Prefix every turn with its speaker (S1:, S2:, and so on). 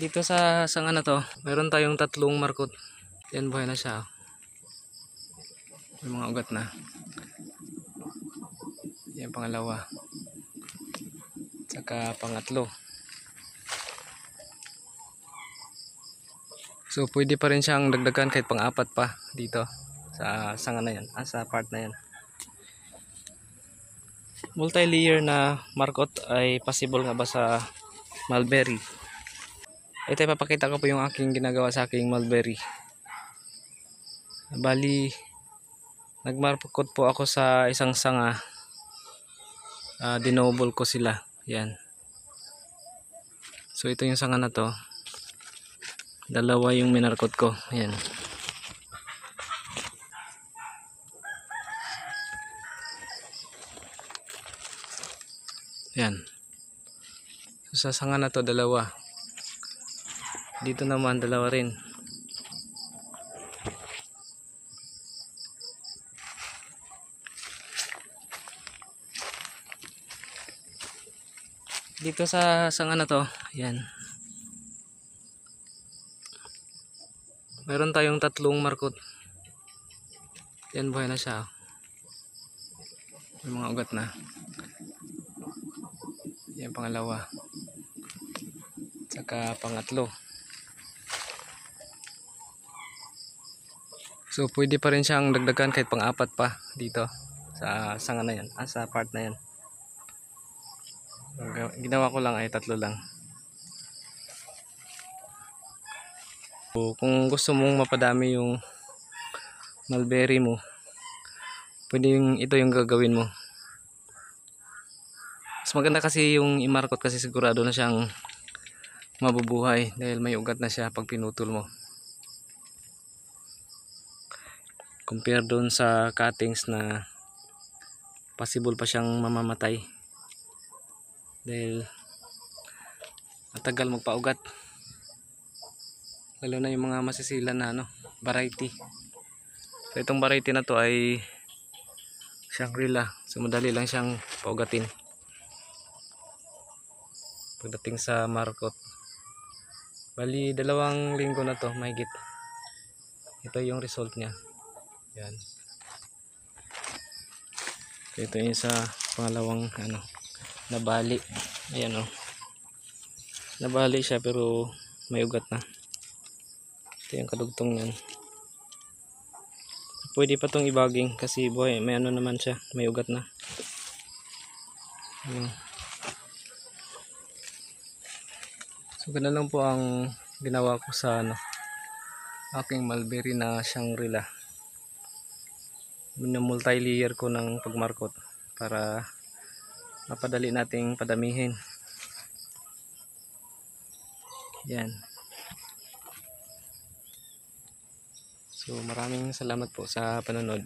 S1: Dito sa sanga na to, meron tayong tatlong markot. Yan, buhay na siya. May mga ugat na. Yan pangalawa. Saka pangatlo. So pwede pa rin siyang dagdagan kahit pang-apat pa dito sa sanga na yan, sa part na yan. Multi-layer na markot ay possible nga ba sa mulberry? Ito ipapakita ko po yung aking ginagawa sa aking mulberry. Bali, nagmarkot po ako sa isang sanga. Dinouble ko sila. Yan. So ito yung sanga na to. Dalawa yung minarkot ko. Yan. Yan. So sa sanga na to dalawa. Dito naman dalawa rin. Dito sa sanga na to, yan. Meron tayong tatlong markot. Yan, buhay na siya. May mga ugat na. Yan pangalawa. Saka pangatlo. So pwede pa rin siyang dagdagan kahit pang-apat pa dito sa sanga na yan, sa part na yan. Ginawa ko lang ay tatlo lang. So, kung gusto mong mapadami yung mulberry mo, pwedeng ito yung gagawin mo. Mas maganda kasi yung imarkot kasi sigurado na siyang mabubuhay dahil may ugat na siya pag pinutol mo. Compare doon sa cuttings na possible pa siyang mamamatay dahil matagal magpaugat, lalo na yung mga masisilan na variety. So itong variety na to ay Shangri-La, so madali lang siyang paugatin pagdating sa markot. Bali 2 linggo na to mahigit. Ito yung result niya. Yan. Ito yung sa pangalawang nabali. Ayan nabali siya pero may ugat na. Ito yung kadugtong yan. Pwede pa tong ibaging kasi boy, may naman siya, may ugat na. Ayan. So ganun lang po ang ginawa ko sa aking mulberry na Shangri-La. Multi-layer ko ng pagmarkot para mapadali nating padamihin. Yan. So maraming salamat po sa panonood.